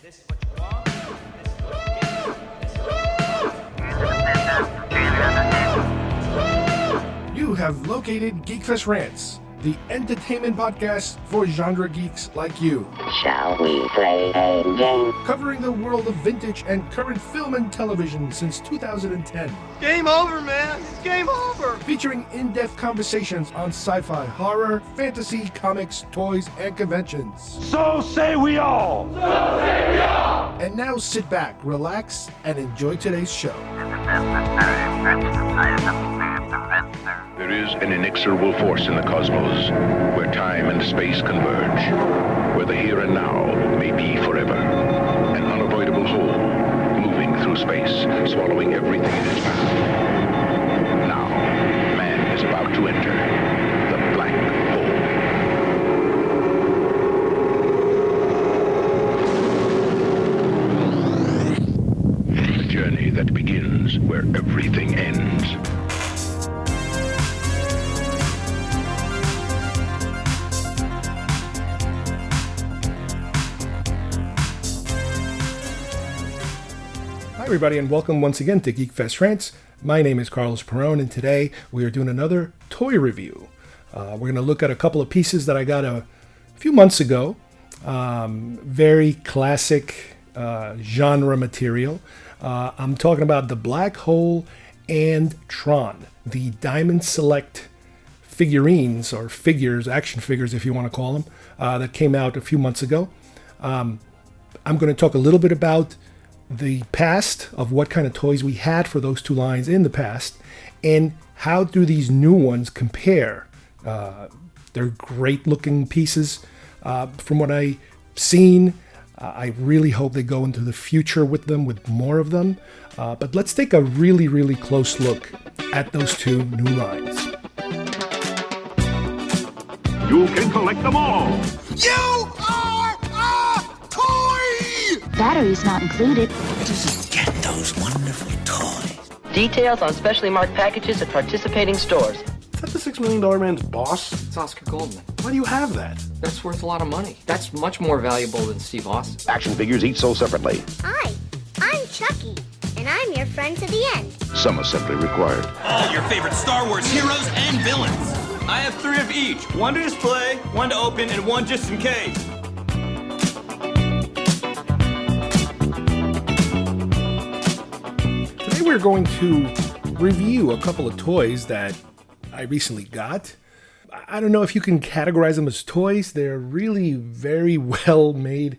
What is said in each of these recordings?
This is what you want. This is what you get. This is what you You have located GeekFest Rants, the entertainment podcast for genre geeks like you. Shall we play a game? Covering the world of vintage and current film and television since 2010. Game over, man. It's game over. Featuring in-depth conversations on sci-fi, horror, fantasy, comics, toys, and conventions. So say we all. And now sit back, relax, and enjoy today's show. There is an inexorable force in the cosmos, where time and space converge, where the here and now may be forever. An unavoidable whole, moving through space, swallowing everything in its path. Now, man is about to enter the black hole. A journey that begins where everything ends. Hi everybody, and welcome once again to GeekFest Rants. My name is Carlos Perone, and today we are doing another toy review. We're going to look at a couple of pieces that I got a few months ago. Very classic genre material. I'm talking about the Black Hole and Tron, the Diamond Select figurines, or figures, action figures if you want to call them, that came out a few months ago. I'm going to talk a little bit about the past of what kind of toys we had for those two lines in the past, and how do these new ones compare. They're great looking pieces. From what I've seen, I really hope they go into the future with them, with more of them. But let's take a really, really close look at those two new lines. You can collect them all. You are a toy. Batteries not included. Get those wonderful toys. Details on specially marked packages at participating stores. Is that the $6 Million Man's boss? It's Oscar Goldman. Why do you have that? That's worth a lot of money. That's much more valuable than Steve Austin. Action figures each sold separately. Hi, I'm Chucky, and I'm your friend to the end. Some assembly required. All your favorite Star Wars heroes and villains. I have 3 of each. 1 to display, 1 to open, and 1 just in case. Today we're going to review a couple of toys that I recently got. I don't know if you can categorize them as toys. They're really very well made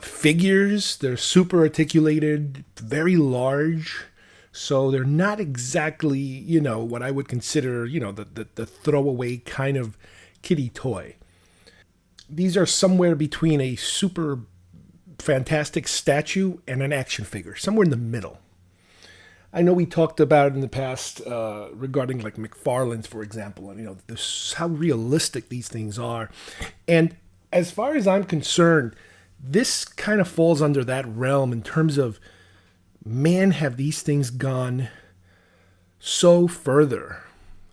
figures. They're super articulated, very large. So they're not exactly, what I would consider, the throwaway kind of kiddie toy. These are somewhere between a super fantastic statue and an action figure, somewhere in the middle. I know we talked about in the past regarding like McFarlane's, for example, and how realistic these things are. And as far as I'm concerned, this kind of falls under that realm in terms of, man, have these things gone so further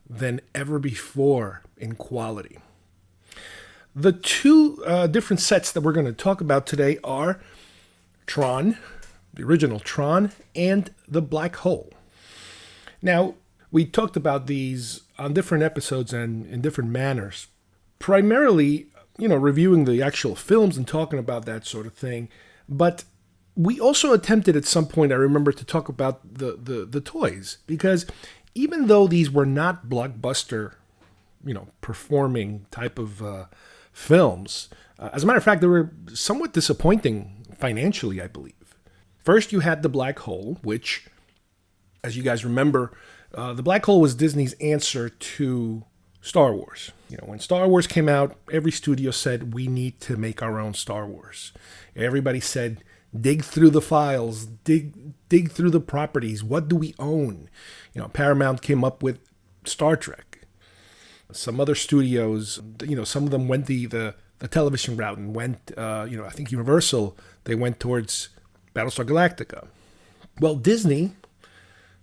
than ever before in quality. The two different sets that we're going to talk about today are Tron, the original Tron, and the Black Hole. Now, we talked about these on different episodes and in different manners. Primarily, reviewing the actual films and talking about that sort of thing. But we also attempted at some point, I remember, to talk about the toys. Because even though these were not blockbuster, performing type of films, as a matter of fact, they were somewhat disappointing financially, I believe. First, you had the Black Hole, which, as you guys remember, the Black Hole was Disney's answer to Star Wars. When Star Wars came out, every studio said, we need to make our own Star Wars. Everybody said, dig through the files, dig through the properties. What do we own? Paramount came up with Star Trek. Some other studios, some of them went the television route and went, I think Universal, they went towards Battlestar Galactica. Well, Disney,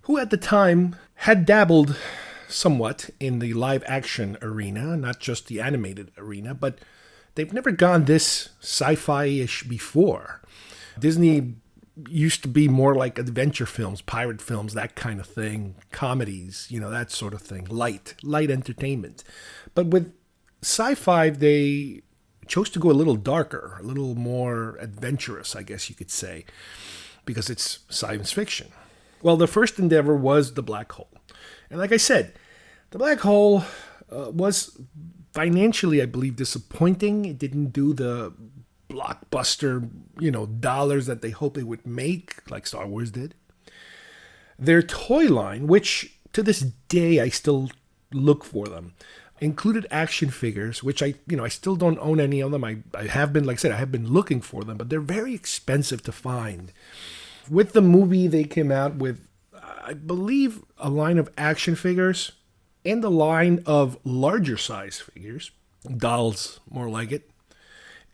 who at the time had dabbled somewhat in the live action arena, not just the animated arena, but they've never gone this sci-fi-ish before. Disney used to be more like adventure films, pirate films, that kind of thing, comedies, that sort of thing, light entertainment. But with sci-fi, they chose to go a little darker, a little more adventurous, I guess you could say, because it's science fiction. Well, the first endeavor was The Black Hole. And like I said, The Black Hole was financially, I believe, disappointing. It didn't do the blockbuster, dollars that they hoped it would make, like Star Wars did. Their toy line, which to this day I still look for them, included action figures, which I still don't own any of them. I have been, like I said, I have been looking for them, but they're very expensive to find. With the movie, they came out with, I believe, a line of action figures and a line of larger size figures, dolls, more like it.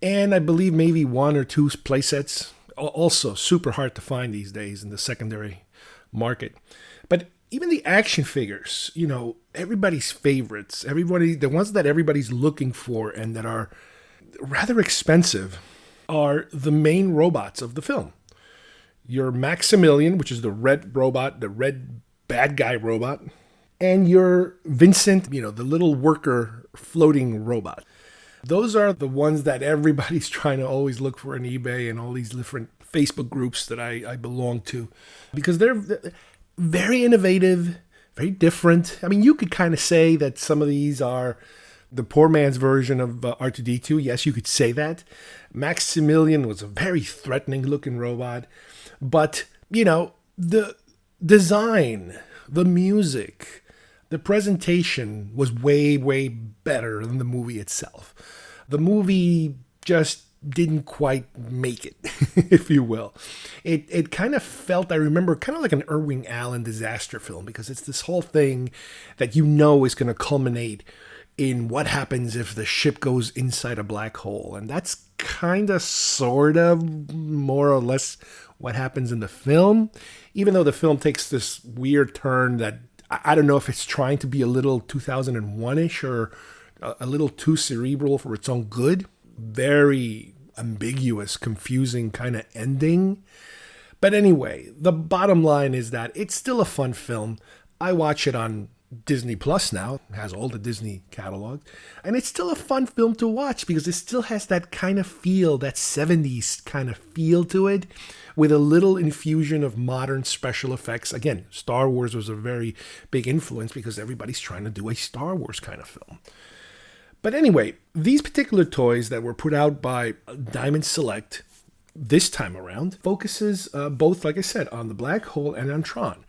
And I believe maybe one or two playsets, also super hard to find these days in the secondary market. But even the action figures, everybody's favorites, the ones that everybody's looking for and that are rather expensive, are the main robots of the film. Your Maximilian, which is the red robot, the red bad guy robot, and your Vincent, the little worker floating robot. Those are the ones that everybody's trying to always look for on eBay and all these different Facebook groups that I belong to, because they're very innovative, very different. I mean, you could kind of say that some of these are the poor man's version of R2-D2. Yes, you could say that. Maximilian was a very threatening looking robot, but, the design, the music, the presentation was way, way better than the movie itself. The movie just didn't quite make it, if you will. It kind of felt, I remember, kind of like an Irving Allen disaster film, because it's this whole thing that is going to culminate in what happens if the ship goes inside a black hole. And that's kind of, sort of, more or less what happens in the film, even though the film takes this weird turn that I don't know if it's trying to be a little 2001-ish or a little too cerebral for its own good. Very ambiguous, confusing kind of ending. But anyway, the bottom line is that it's still a fun film. I watch it on Disney Plus now. It has all the Disney catalog. And it's still a fun film to watch because it still has that kind of feel, that 70s kind of feel to it, with a little infusion of modern special effects. Again, Star Wars was a very big influence because everybody's trying to do a Star Wars kind of film. But anyway, these particular toys that were put out by Diamond Select this time around focuses both, like I said, on the Black Hole and on Tron.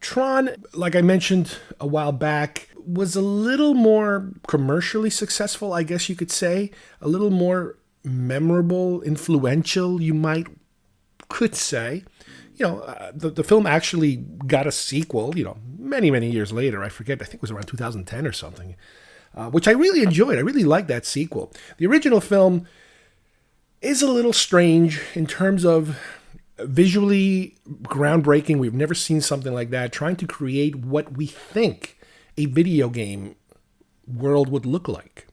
Tron, like I mentioned a while back, was a little more commercially successful, I guess you could say. A little more memorable, influential, could say. The film actually got a sequel, many, many years later. I forget, I think it was around 2010 or something, which I really enjoyed. I really liked that sequel. The original film is a little strange in terms of visually groundbreaking. We've never seen something like that, trying to create what we think a video game world would look like.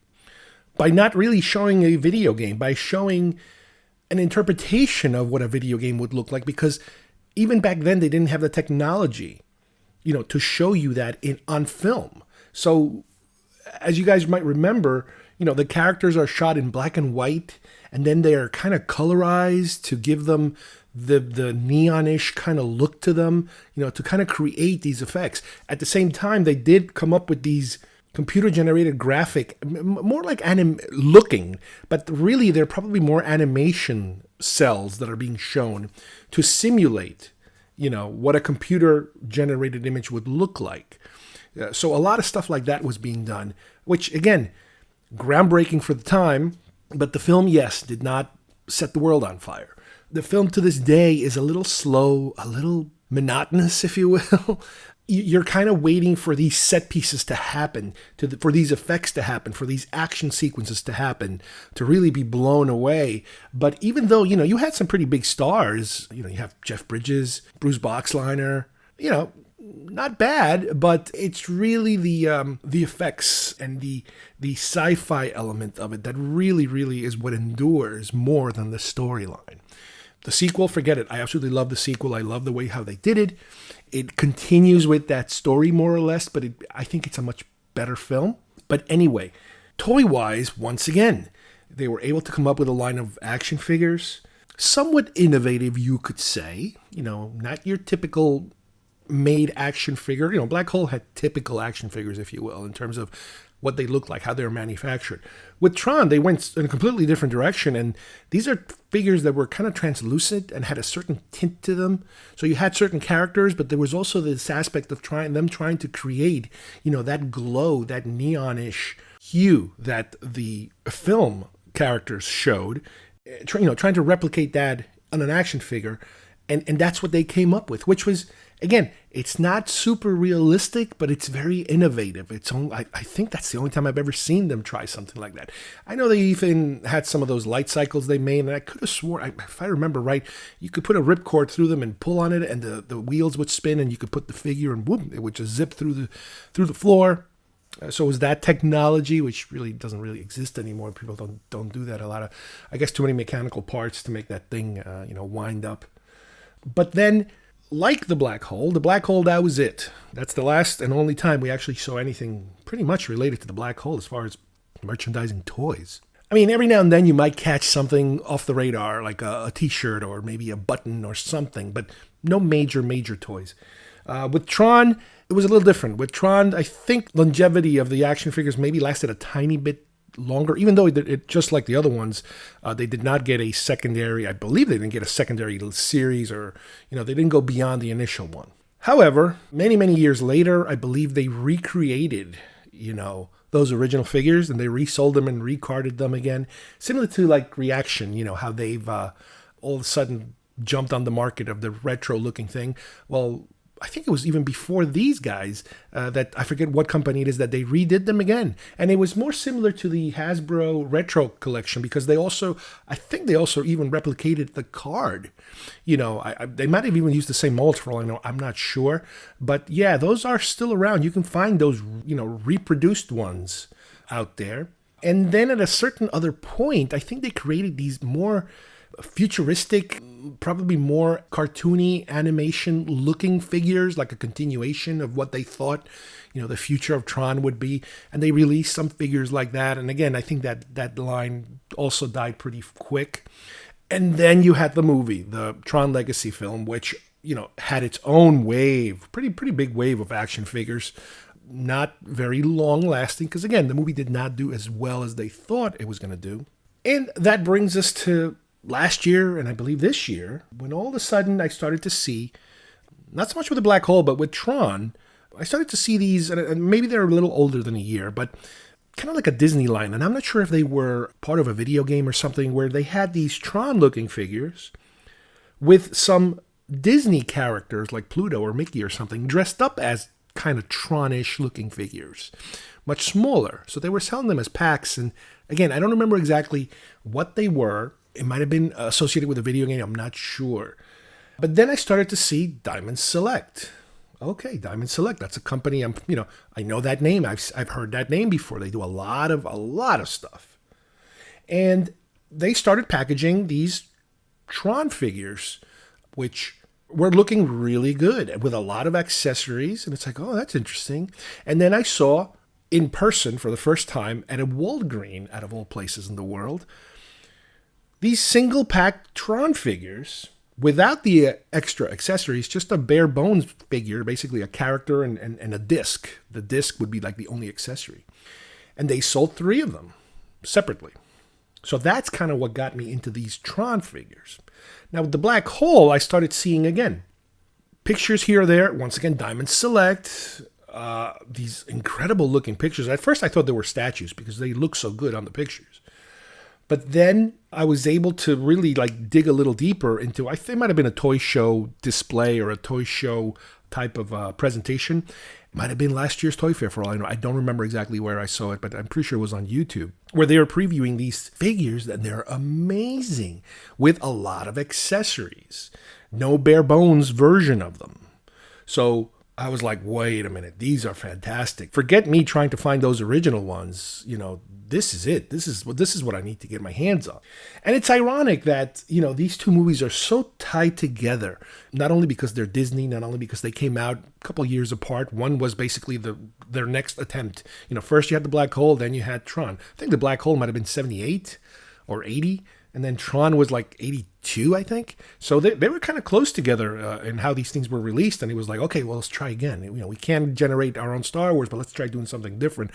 By not really showing a video game, by showing an interpretation of what a video game would look like, because even back then they didn't have the technology, to show you that on film. So as you guys might remember, the characters are shot in black and white, and then they are kind of colorized to give them the neonish kind of look to them, to kind of create these effects. At the same time, they did come up with these computer-generated graphic, more like looking, but really they're probably more animation cells that are being shown to simulate, what a computer-generated image would look like. So a lot of stuff like that was being done, which, again, groundbreaking for the time, but the film, yes, did not set the world on fire. The film to this day is a little slow, a little monotonous, if you will. You're kind of waiting for these set pieces to happen, for these effects to happen, for these action sequences to happen, to really be blown away. But even though, you had some pretty big stars, you have Jeff Bridges, Bruce Boxleitner, not bad, but it's really the effects and the sci-fi element of it that really is what endures more than the storyline. The sequel, forget it. I absolutely love the sequel. I love the way how they did it. It continues with that story more or less, but I think it's a much better film. But anyway, toy-wise, once again, they were able to come up with a line of action figures, somewhat innovative, you could say. Not your typical made action figure. Black Hole had typical action figures, if you will, in terms of what they look like, how they were manufactured. With Tron, they went in a completely different direction, and these are figures that were kind of translucent and had a certain tint to them. So you had certain characters, but there was also this aspect of trying to create, that glow, that neonish hue that the film characters showed, trying to replicate that on an action figure. And that's what they came up with, which was, again, it's not super realistic, but it's very innovative. I think that's the only time I've ever seen them try something like that. I know they even had some of those light cycles they made, and I could have sworn, if I remember right, you could put a ripcord through them and pull on it, and the wheels would spin, and you could put the figure, and whoop, it would just zip through the floor. So it was that technology, which really doesn't really exist anymore. People don't do that. A lot of, I guess, too many mechanical parts to make that thing, wind up. But then, like the Black Hole, that was it. That's the last and only time we actually saw anything pretty much related to the Black Hole as far as merchandising toys. I mean, every now and then you might catch something off the radar, like a t-shirt or maybe a button or something, but no major toys. With Tron, it was a little different. With Tron, I think longevity of the action figures maybe lasted a tiny bit longer, even though it just like the other ones, they did not get a secondary, I believe they didn't get a secondary series, or, they didn't go beyond the initial one. However, many years later, I believe they recreated, those original figures, and they resold them and recarded them again, similar to like Reaction, how they've all of a sudden jumped on the market of the retro looking thing. Well, I think it was even before these guys that I forget what company it is that they redid them again. And it was more similar to the Hasbro Retro Collection because I think they also even replicated the card. They might have even used the same molds for all I know. I'm not sure. But yeah, those are still around. You can find those, reproduced ones out there. And then at a certain other point, I think they created these more futuristic, probably more cartoony animation looking figures, like a continuation of what they thought, the future of Tron would be. And they released some figures like that. And again, I think that line also died pretty quick. And then you had the movie, the Tron Legacy film, which, had its own wave, pretty big wave of action figures. Not very long lasting, because again, the movie did not do as well as they thought it was going to do. And that brings us to last year, and I believe this year, when all of a sudden I started to see, not so much with the Black Hole, but with Tron, I started to see these, and maybe they're a little older than a year, but kind of like a Disney line. And I'm not sure if they were part of a video game or something, where they had these Tron-looking figures with some Disney characters like Pluto or Mickey or something dressed up as kind of Tron-ish looking figures, much smaller. So they were selling them as packs. And again, I don't remember exactly what they were. It might have been associated with a video game. I'm not sure. But then I started to see Diamond Select. Okay, Diamond Select. That's a company. I know that name. I've heard that name before. They do a lot of stuff. And they started packaging these Tron figures, which were looking really good with a lot of accessories. And it's like, oh, that's interesting. And then I saw in person for the first time at a Walgreens, out of all places in the world, these single-pack Tron figures without the extra accessories, just a bare bones figure, basically a character and a disc. The disc would be like the only accessory. And they sold 3 of them separately. So that's kind of what got me into these Tron figures. Now with the Black Hole, I started seeing again pictures here or there. Once again, Diamond Select. These incredible looking pictures. At first I thought they were statues because they look so good on the pictures. But then I was able to really dig a little deeper into, I think it might have been a toy show display or a toy show type of presentation. It might have been last year's Toy Fair for all I know. I don't remember exactly where I saw it, but I'm pretty sure it was on YouTube, where they were previewing these figures, and they're amazing with a lot of accessories. No bare bones version of them. So I was like, wait a minute, these are fantastic. Forget me trying to find those original ones. This is it. This is what I need to get my hands on. And it's ironic that, these two movies are so tied together, not only because they're Disney, not only because they came out a couple years apart. One was basically their next attempt. First you had the Black Hole, then you had Tron. I think the Black Hole might have been 78 or 80. And then Tron was like 82, I think. So they were kind of close together in how these things were released. And it was like, okay, well, let's try again. We can't generate our own Star Wars, but let's try doing something different.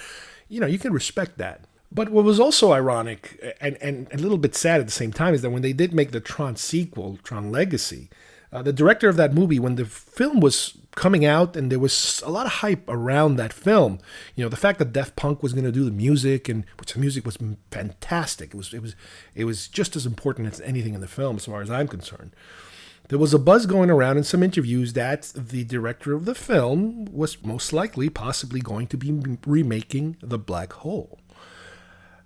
You can respect that. But what was also ironic and a little bit sad at the same time is that when they did make the Tron sequel, Tron Legacy, the director of that movie, when the film was coming out and there was a lot of hype around that film, the fact that Daft Punk was going to do the music, and which the music was fantastic. It was just as important as anything in the film, as far as I'm concerned. There was a buzz going around in some interviews that the director of the film was most likely possibly going to be remaking The Black Hole.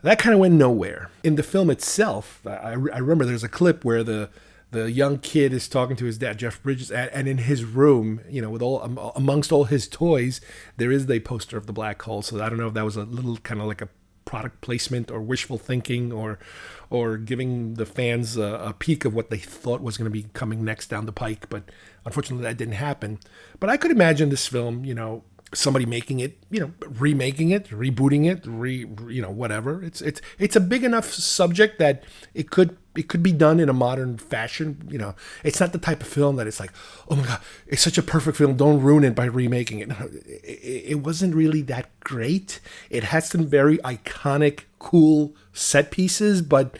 That kind of went nowhere. In the film itself, I remember there's a clip where the young kid is talking to his dad, Jeff Bridges, and in his room, with amongst all his toys, there is the poster of the Black Hole. So I don't know if that was a little kind of like a product placement or wishful thinking or giving the fans a peek of what they thought was going to be coming next down the pike. But unfortunately, that didn't happen. But I could imagine this film, somebody making it, remaking it, rebooting it, whatever. It's a big enough subject that it could be done in a modern fashion. It's not the type of film that it's like, oh my God, it's such a perfect film, don't ruin it by remaking it. No, it wasn't really that great. It had some very iconic, cool set pieces, but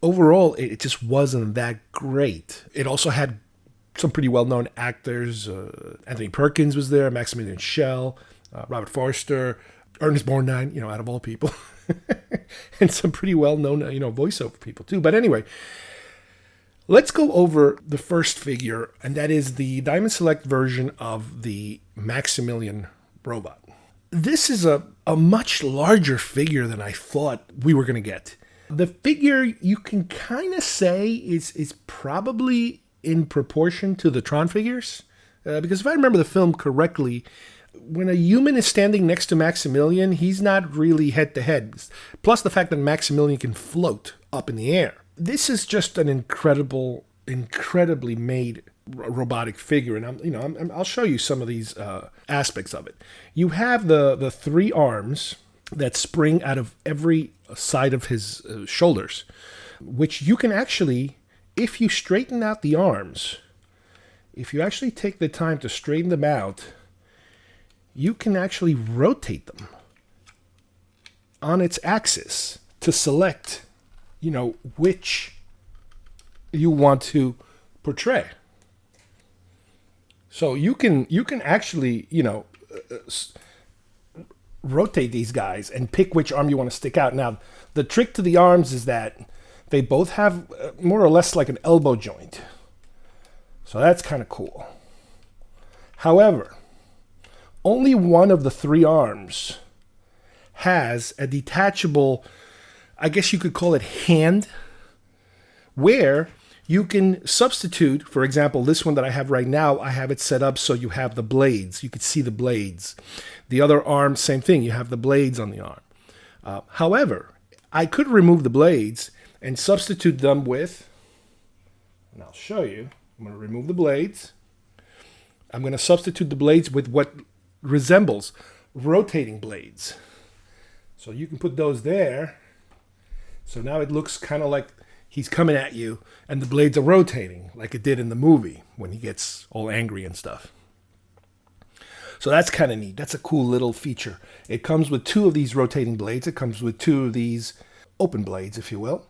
overall, it just wasn't that great. It also had some pretty well-known actors. Anthony Perkins was there, Maximilian Schell, Robert Forster, Ernest Borgnine, out of all people. And some pretty well-known, voiceover people too. But anyway, let's go over the first figure, and that is the Diamond Select version of the Maximilian robot. This is a much larger figure than I thought we were going to get. The figure, you can kind of say, is probably in proportion to the Tron figures, because if I remember the film correctly, when a human is standing next to Maximilian, he's not really head to head. Plus the fact that Maximilian can float up in the air. This is just an incredibly made robotic figure, and I'll show you some of these aspects of it. You have the three arms that spring out of every side of his shoulders, which you can actually, if you straighten out the arms, if you actually take the time to straighten them out, you can actually rotate them on its axis to select, which you want to portray. So you can actually, rotate these guys and pick which arm you want to stick out. Now, the trick to the arms is that they both have more or less like an elbow joint. So that's kind of cool. However, only one of the three arms has a detachable, I guess you could call it hand, where you can substitute, for example, this one that I have right now, I have it set up so you have the blades. You could see the blades. The other arm, same thing, you have the blades on the arm. However, I could remove the blades and substitute them with, and I'll show you, I'm going to remove the blades. I'm going to substitute the blades with what resembles rotating blades. So you can put those there. So now it looks kind of like he's coming at you and the blades are rotating like it did in the movie when he gets all angry and stuff. So that's kind of neat. That's a cool little feature. It comes with two of these rotating blades. It comes with two of these open blades, if you will.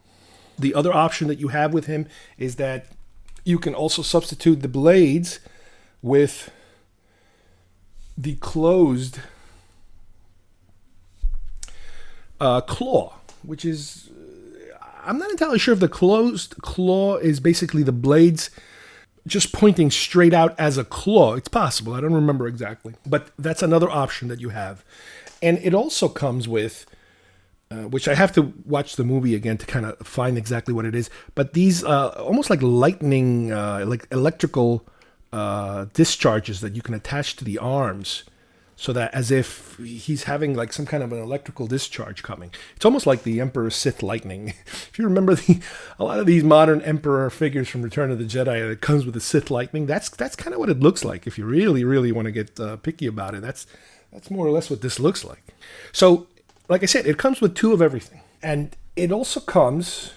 The other option that you have with him is that you can also substitute the blades with the closed claw, which is, I'm not entirely sure if the closed claw is basically the blades just pointing straight out as a claw. It's possible. I don't remember exactly. But that's another option that you have. And it also comes with, which I have to watch the movie again to kind of find exactly what it is, but these almost like lightning, like electrical discharges that you can attach to the arms, so that as if he's having like some kind of an electrical discharge coming. It's almost like the Emperor's Sith lightning. If you remember a lot of these modern Emperor figures from Return of the Jedi that comes with the Sith lightning, that's kind of what it looks like. If you really, really want to get picky about it, that's more or less what this looks like. So, like I said, it comes with 2 of everything. And it also comes,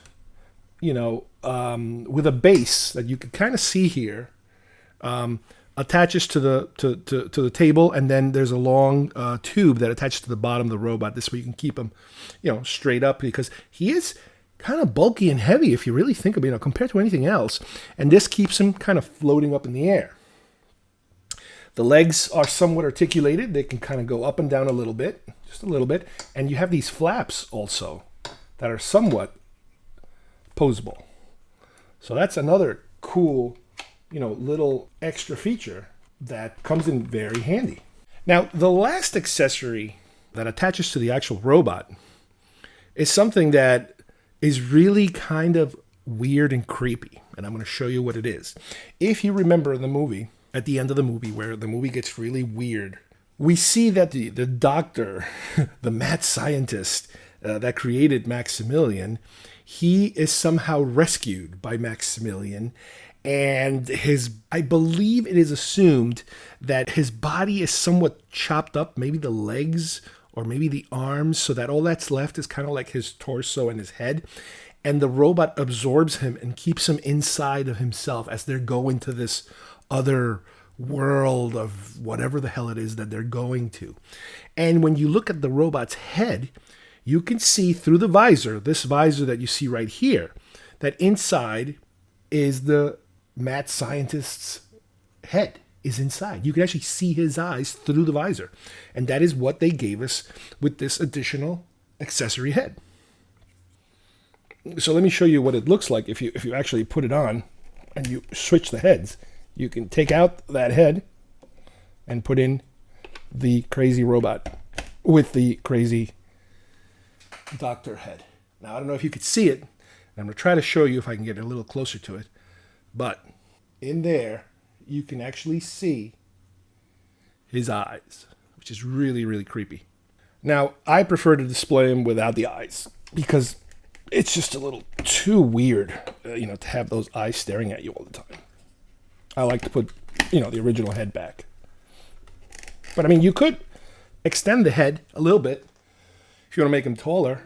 with a base that you can kind of see here, attaches to the table, and then there's a long tube that attaches to the bottom of the robot. This way you can keep him, straight up, because he is kind of bulky and heavy if you really think of it, compared to anything else. And this keeps him kind of floating up in the air. The legs are somewhat articulated. They can kind of go up and down a little bit, just a little bit. And you have these flaps also that are somewhat posable. So that's another cool, little extra feature that comes in very handy. Now, the last accessory that attaches to the actual robot is something that is really kind of weird and creepy. And I'm going to show you what it is. If you remember the movie, at the end of the movie, where the movie gets really weird, we see that the doctor, the mad scientist that created Maximilian, he is somehow rescued by Maximilian, and I believe it is assumed that his body is somewhat chopped up, maybe the legs or maybe the arms, so that all that's left is kind of like his torso and his head. And the robot absorbs him and keeps him inside of himself as they're going to this other world of whatever the hell it is that they're going to. And when you look at the robot's head, you can see through the visor, this visor that you see right here, that inside is the mad scientist's head is inside. You can actually see his eyes through the visor. And that is what they gave us with this additional accessory head. So let me show you what it looks like if you actually put it on and you switch the heads. You can take out that head and put in the crazy robot with the crazy doctor head. Now, I don't know if you could see it. I'm going to try to show you if I can get a little closer to it. But in there, you can actually see his eyes, which is really, really creepy. Now, I prefer to display him without the eyes because it's just a little too weird, to have those eyes staring at you all the time. I like to put, the original head back. But, you could extend the head a little bit if you want to make him taller.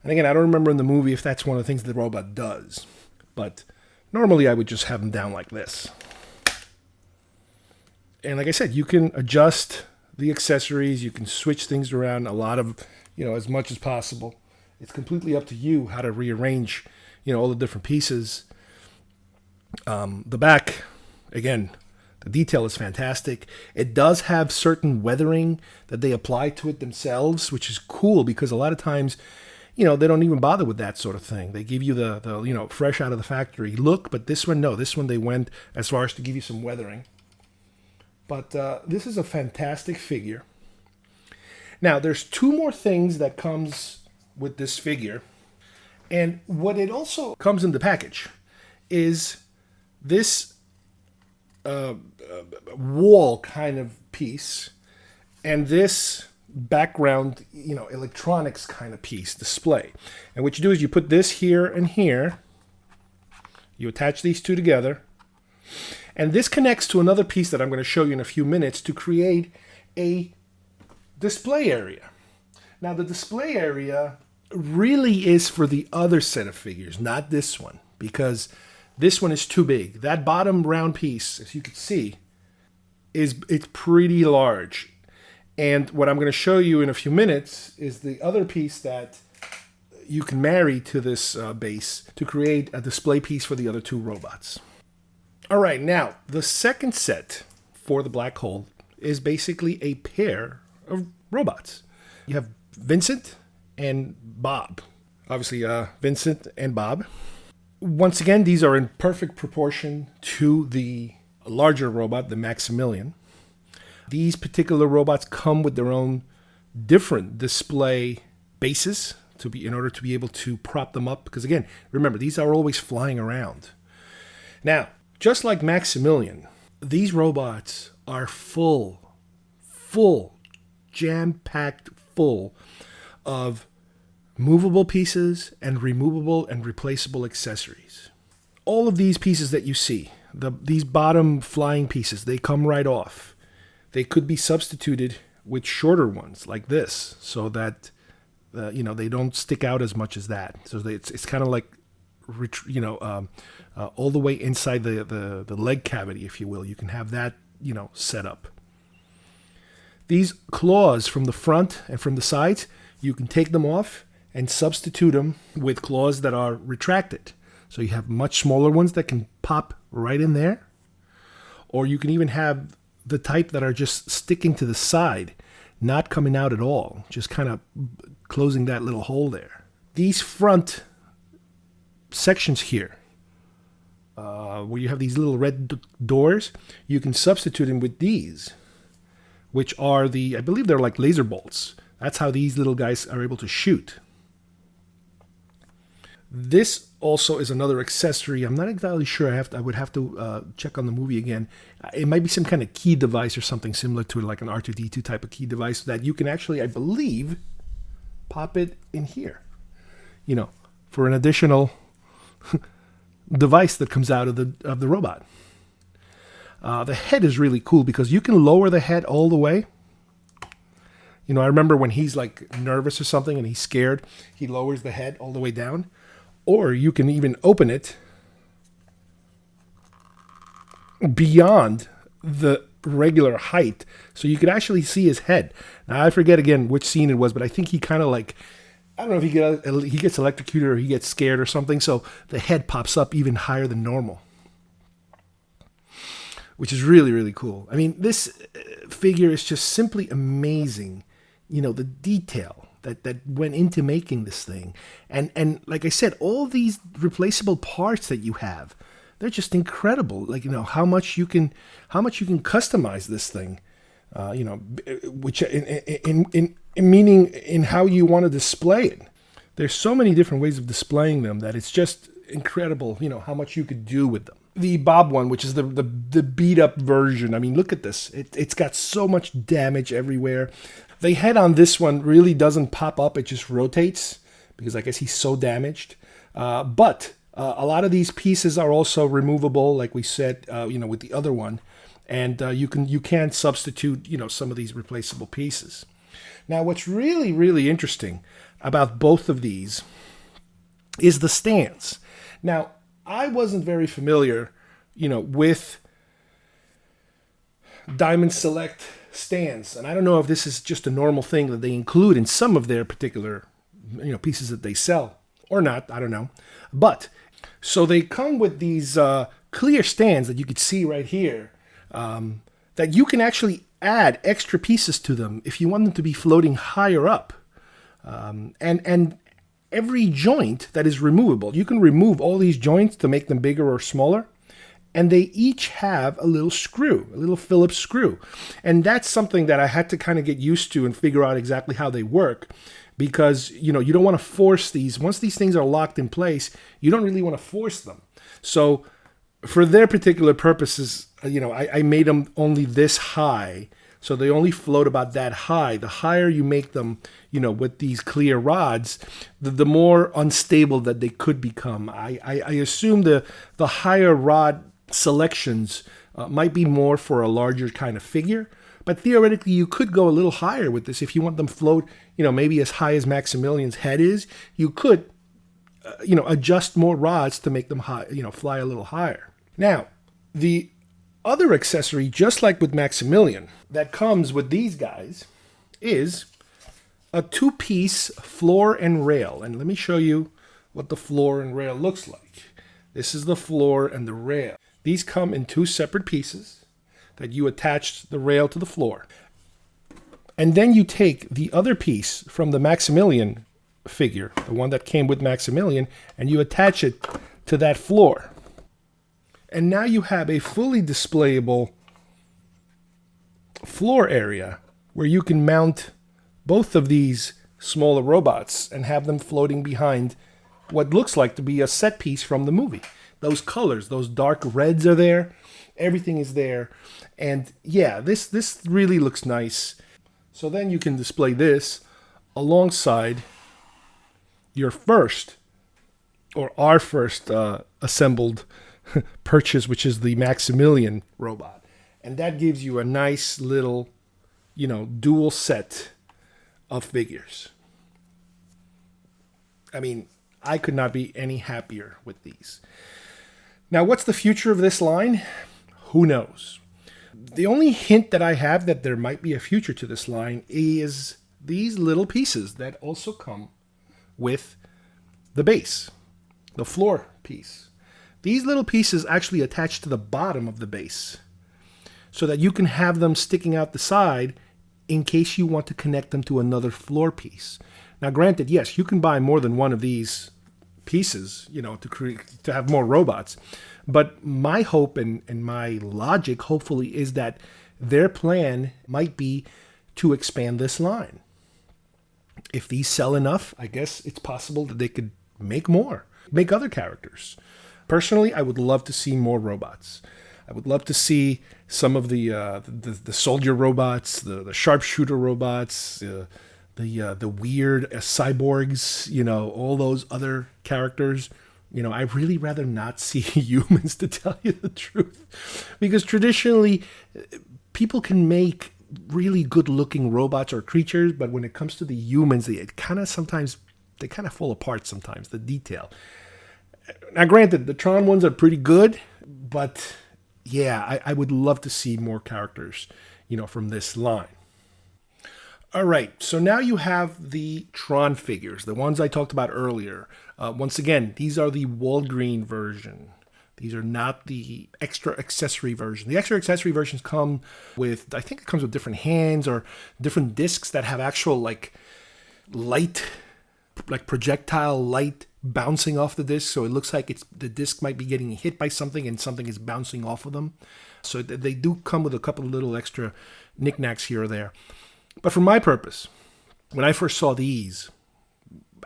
And again, I don't remember in the movie if that's one of the things the robot does. But normally I would just have him down like this. And like I said, you can adjust the accessories. You can switch things around a lot of, as much as possible. It's completely up to you how to rearrange, all the different pieces. The back, again, the detail is fantastic. It does have certain weathering that they apply to it themselves, which is cool because a lot of times, they don't even bother with that sort of thing. They give you the fresh out of the factory look, but this one, no. This one they went as far as to give you some weathering. But this is a fantastic figure. Now, there's 2 more things that comes with this figure. And what it also comes in the package is this wall kind of piece and this background, electronics kind of piece display. And what you do is you put this here and here. You attach these 2 together. And this connects to another piece that I'm going to show you in a few minutes to create a display area. Now, the display area really is for the other set of figures, not this one, because this one is too big. That bottom round piece, as you can see, it's pretty large. And what I'm going to show you in a few minutes is the other piece that you can marry to this base to create a display piece for the other 2 robots. All right, now, the second set for the black hole is basically a pair of robots. You have Vincent and Bob. Obviously, Vincent and Bob. Once again, these are in perfect proportion to the larger robot, the Maximilian. These particular robots come with their own different display bases in order to be able to prop them up. Because again, remember, these are always flying around. Now, just like Maximilian, these robots are full, jam-packed full of movable pieces and removable and replaceable accessories. All of these pieces that you see, these bottom flying pieces, they come right off. They could be substituted with shorter ones like this, so that they don't stick out as much as that. So it's kind of like all the way inside the leg cavity, if you will. You can have that set up. These claws from the front and from the sides, you can take them off and substitute them with claws that are retracted. So you have much smaller ones that can pop right in there. Or you can even have the type that are just sticking to the side, not coming out at all, just kind of closing that little hole there. These front sections here, where you have these little red doors, you can substitute them with these, which are I believe they're like laser bolts. That's how these little guys are able to shoot. This also is another accessory. I'm not exactly sure. I would have to check on the movie again. It might be some kind of key device or something similar to like an R2-D2 type of key device that you can actually, I believe, pop it in here, for an additional device that comes out of the robot. The head is really cool because you can lower the head all the way. I remember when he's like nervous or something and he's scared, he lowers the head all the way down. Or you can even open it beyond the regular height, so you could actually see his head. Now, I forget again which scene it was, but I think he kind of like, I don't know if he gets electrocuted or he gets scared or something, so the head pops up even higher than normal, which is really, really cool. I mean, this figure is just simply amazing. The detail that went into making this thing. And like I said, all these replaceable parts that you have, they're just incredible. Like, how much you can customize this thing, which in meaning in how you want to display it. There's so many different ways of displaying them that it's just incredible, how much you could do with them. The Bob one, which is the beat up version. I mean, look at this. It's got so much damage everywhere. The head on this one really doesn't pop up. It just rotates because I guess he's so damaged. But a lot of these pieces are also removable, like we said, with the other one. And you can substitute, some of these replaceable pieces. Now, what's really, really interesting about both of these is the stands. Now, I wasn't very familiar, with Diamond Select stands, and I don't know if this is just a normal thing that they include in some of their particular, pieces that they sell or not. I don't know, but so they come with these clear stands that you could see right here, that you can actually add extra pieces to them if you want them to be floating higher up, and every joint that is removable, you can remove all these joints to make them bigger or smaller. And they each have a little screw, a little Phillips screw. And that's something that I had to kind of get used to and figure out exactly how they work. Because, you don't want to force these. Once these things are locked in place, you don't really want to force them. So for their particular purposes, I made them only this high. So they only float about that high. The higher you make them, with these clear rods, the more unstable that they could become. I assume the higher rod selections might be more for a larger kind of figure, but theoretically you could go a little higher with this if you want them float, maybe as high as Maximilian's head is. You could, adjust more rods to make them high, fly a little higher. Now, the other accessory, just like with Maximilian, that comes with these guys is a two-piece floor and rail. And let me show you what the floor and rail looks like. This is the floor and the rail. These come in two separate pieces that you attach the rail to the floor. And then you take the other piece from the Maximilian figure, the one that came with Maximilian, and you attach it to that floor. And now you have a fully displayable floor area where you can mount both of these smaller robots and have them floating behind what looks like to be a set piece from the movie. Those colors, those dark reds are there, Everything is there. And yeah, this really looks nice. So then you can display this alongside your first, or our first assembled purchase, which is the Maximilian robot. And that gives you a nice little, dual set of figures. I mean, I could not be any happier with these. Now, what's the future of this line? Who knows? The only hint that I have that there might be a future to this line is these little pieces that also come with the base, the floor piece. These little pieces actually attach to the bottom of the base so that you can have them sticking out the side in case you want to connect them to another floor piece. Now, granted, yes, you can buy more than one of these pieces, to have more robots. But my hope and my logic, hopefully, is that their plan might be to expand this line. If these sell enough, I guess it's possible that they could make more, make other characters. Personally, I would love to see more robots. I would love to see some of the soldier robots, the sharpshooter robots, the weird cyborgs, all those other characters. I'd really rather not see humans, to tell you the truth. Because traditionally, people can make really good-looking robots or creatures, but when it comes to the humans, they kind of fall apart sometimes, the detail. Now, granted, the Tron ones are pretty good, but yeah, I would love to see more characters, from this line. All right, so now you have the Tron figures, the ones I talked about earlier. Once again, these are the Walgreen version. These are not the extra accessory version. The extra accessory versions come with, I think it comes with different hands or different discs that have actual light, projectile light bouncing off the disc. So it looks like the disc might be getting hit by something and something is bouncing off of them. So they do come with a couple of little extra knickknacks here or there. But for my purpose, when I first saw these,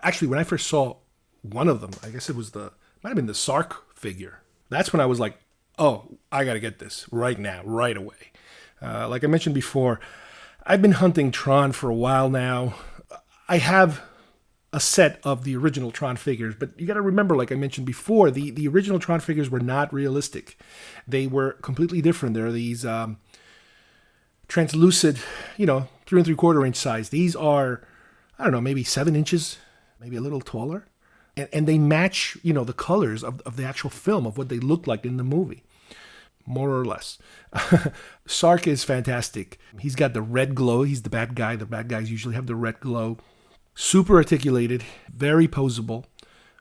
actually when I first saw one of them, I guess it might have been the Sark figure. That's when I was like, oh, I got to get this right now, right away. Like I mentioned before, I've been hunting Tron for a while now. I have a set of the original Tron figures, but you got to remember, like I mentioned before, the original Tron figures were not realistic. They were completely different. They're these translucent, 3 3/4 inch size. These are, I don't know, maybe 7 inches, maybe a little taller. And they match, the colors of the actual film, of what they look like in the movie, more or less. Sark is fantastic. He's got the red glow. He's the bad guy. The bad guys usually have the red glow. Super articulated, very posable.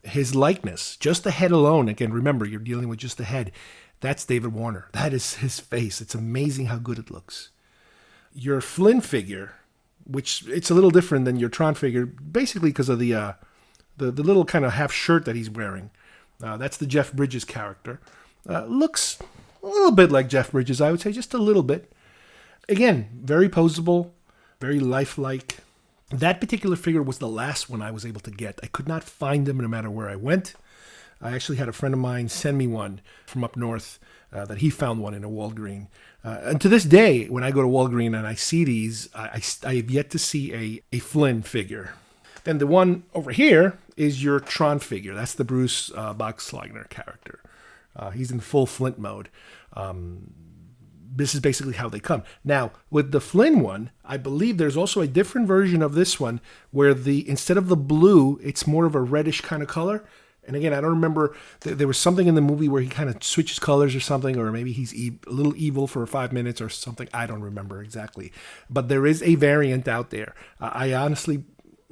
His likeness, just the head alone, again, remember, you're dealing with just the head. That's David Warner. That is his face. It's amazing how good it looks. Your Flynn figure, which it's a little different than your Tron figure, basically because of the little kind of half shirt that he's wearing. That's the Jeff Bridges character. Looks a little bit like Jeff Bridges, I would say, just a little bit. Again, very posable, very lifelike. That particular figure was the last one I was able to get. I could not find them no matter where I went. I actually had a friend of mine send me one from up north that he found one in a Walgreen. And to this day, when I go to Walgreen and I see these, I have yet to see a Flynn figure. Then the one over here is your Tron figure. That's the Bruce Boxleitner character. He's in full Flint mode. This is basically how they come. Now, with the Flynn one, I believe there's also a different version of this one where instead of the blue, it's more of a reddish kind of color. And again, I don't remember, there was something in the movie where he kind of switches colors or something, or maybe he's a little evil for 5 minutes or something. I don't remember exactly. But there is a variant out there. I'm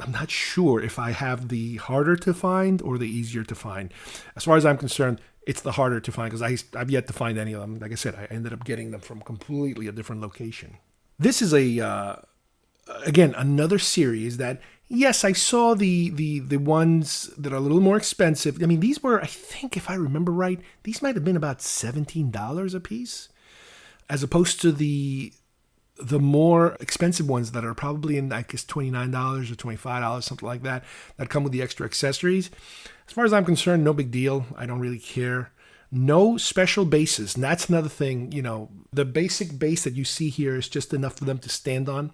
not sure if I have the harder to find or the easier to find. As far as I'm concerned, it's the harder to find because I've yet to find any of them. Like I said, I ended up getting them from completely a different location. This is again, another series that, yes, I saw the ones that are a little more expensive. I mean, these were, I think, if I remember right, these might have been about $17 a piece, as opposed to the more expensive ones that are probably in, I guess, $29 or $25, something like that come with the extra accessories. As far as I'm concerned, no big deal. I don't really care. No special bases. And that's another thing, the basic base that you see here is just enough for them to stand on.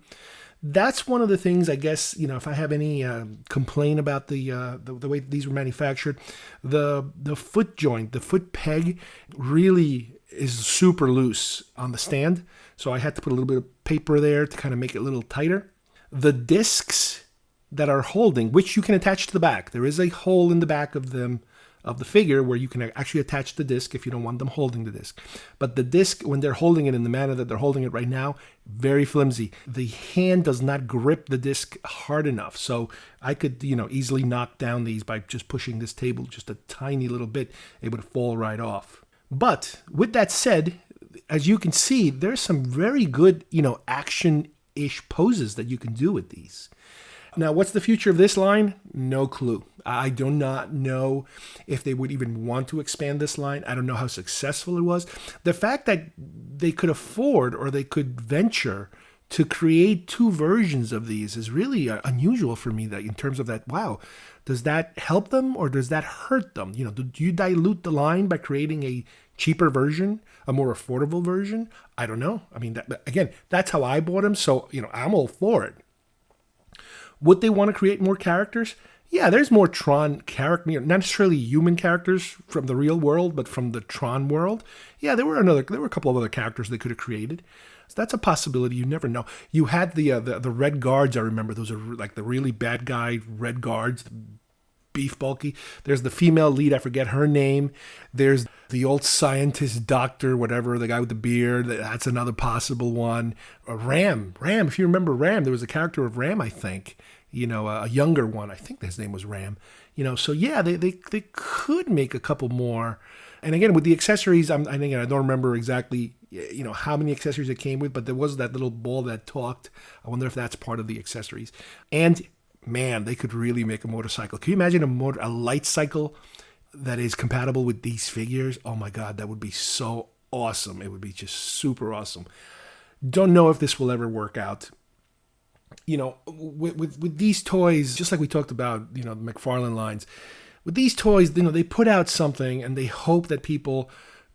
That's one of the things, I guess, if I have any complaint about the way these were manufactured, the foot joint, the foot peg really is super loose on the stand. So I had to put a little bit of paper there to kind of make it a little tighter. The discs that are holding, which you can attach to the back. There is a hole in the back of them, of the figure, where you can actually attach the disc if you don't want them holding the disc. But the disc, when they're holding it in the manner that they're holding it right now, very flimsy. The hand does not grip the disc hard enough. So I could, easily knock down these by just pushing this table just a tiny little bit. It would fall right off. But with that said, as you can see, there's some very good, action-ish poses that you can do with these. Now, what's the future of this line? No clue. I do not know if they would even want to expand this line. I don't know how successful it was. The fact that they could afford or they could venture to create 2 versions of these is really unusual for me, that in terms of that, wow, does that help them or does that hurt them? Do you dilute the line by creating a cheaper version, a more affordable version? I don't know. I mean, again, that's how I bought them. So, I'm all for it. Would they want to create more characters? Yeah, there's more Tron character, not necessarily human characters from the real world, but from the Tron world. Yeah, there were a couple of other characters they could have created. So that's a possibility. You never know. You had the Red Guards. I remember those are like the really bad guy Red Guards, beef bulky. There's the female lead. I forget her name. There's the old scientist doctor, whatever, the guy with the beard. That's another possible one. Ram. If you remember Ram, there was a character of Ram, I think. A younger one. I think his name was Ram. So yeah, they could make a couple more. And again, with the accessories, I don't remember exactly, how many accessories it came with, but there was that little ball that talked. I wonder if that's part of the accessories. And man, they could really make a motorcycle. Can you imagine a light cycle that is compatible with these figures? Oh my God, that would be so awesome. It would be just super awesome. Don't know if this will ever work out. With these toys, just like we talked about, the McFarlane lines, with these toys, they put out something and they hope that people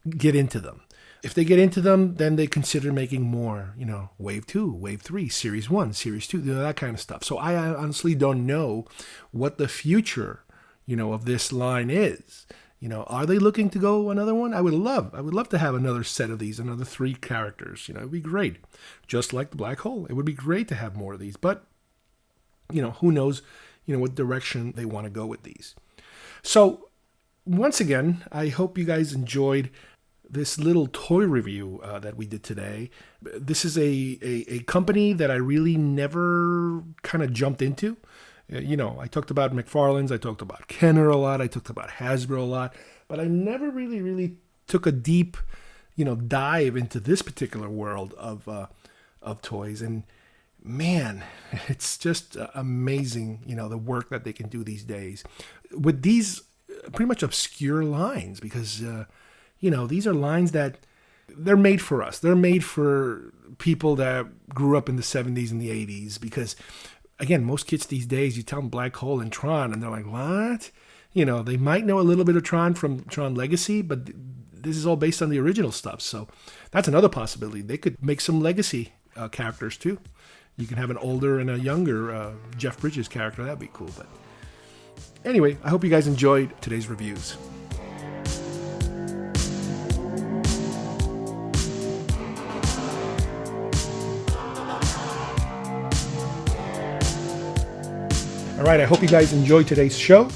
get into them. If they get into them, then they consider making more, wave 2, wave 3, series 1, series 2, that kind of stuff. So I honestly don't know what the future, of this line is. Are they looking to go another one? I would love to have another set of these, another 3 characters. It'd be great. Just like the Black Hole. It would be great to have more of these. But, who knows, what direction they want to go with these. So, once again, I hope you guys enjoyed this little toy review that we did today. This is a company that I really never kind of jumped into. I talked about McFarlane's, I talked about Kenner a lot, I talked about Hasbro a lot, but I never really took a deep, dive into this particular world of toys. And man, it's just amazing, the work that they can do these days with these pretty much obscure lines, because these are lines that they're made for us. They're made for people that grew up in the 70s and the 80s, because again, most kids these days, you tell them Black Hole and Tron, and they're like, what? They might know a little bit of Tron from Tron Legacy, but this is all based on the original stuff. So that's another possibility. They could make some Legacy characters too. You can have an older and a younger Jeff Bridges character. That'd be cool. But anyway, I hope you guys enjoyed today's reviews. All right, I hope you guys enjoyed today's show.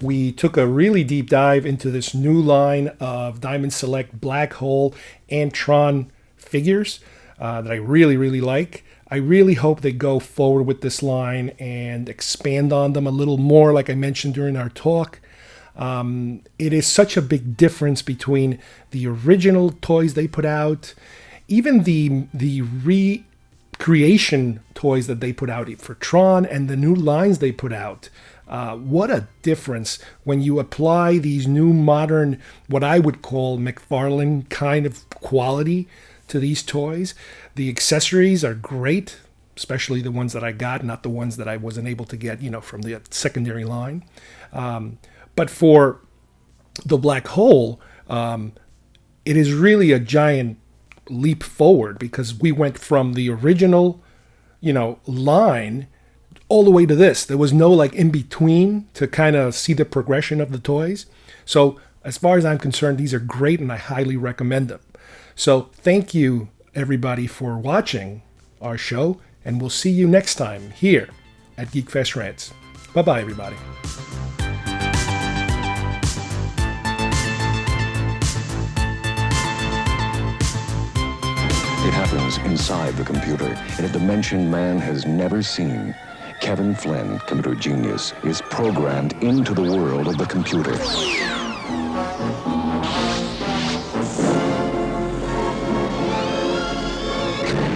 We took a really deep dive into this new line of Diamond Select Black Hole and Tron figures that I really like. I really hope they go forward with this line and expand on them a little more, like I mentioned during our talk. It is such a big difference between the original toys they put out, even the recreation toys that they put out for Tron, and the new lines they put out. What a difference when you apply these new modern, what I would call McFarlane kind of quality to these toys. The accessories are great, especially the ones that I got, not the ones that I wasn't able to get, from the secondary line. But for the Black Hole, It is really a giant leap forward because we went from the original, line all the way to this. There was no like in between to kind of see the progression of the toys. So as far as I'm concerned, these are great and I highly recommend them. So thank you everybody for watching our show, and we'll see you next time here at GeekFest Rants. Bye-bye, everybody. It happens inside the computer in a dimension man has never seen. Kevin Flynn, computer genius, is programmed into the world of the computer.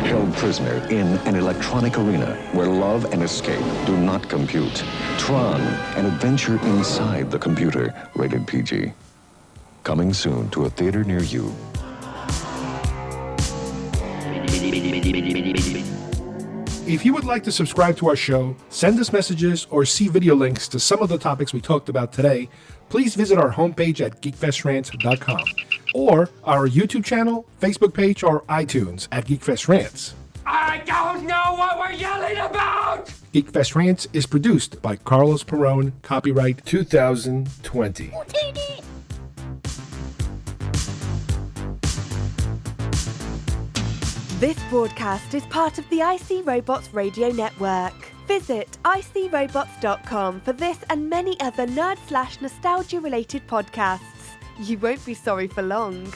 Held prisoner in an electronic arena where love and escape do not compute. Tron, an adventure inside the computer, rated PG. Coming soon to a theater near you. If you would like to subscribe to our show, send us messages, or see video links to some of the topics we talked about today, please visit our homepage at geekfestrants.com or our YouTube channel, Facebook page, or iTunes at GeekFest Rants. I don't know what we're yelling about! GeekFest Rants is produced by Carlos Perone, copyright 2020. This broadcast is part of the IC Robots Radio Network. Visit icrobots.com for this and many other nerd/nostalgia related podcasts. You won't be sorry for long.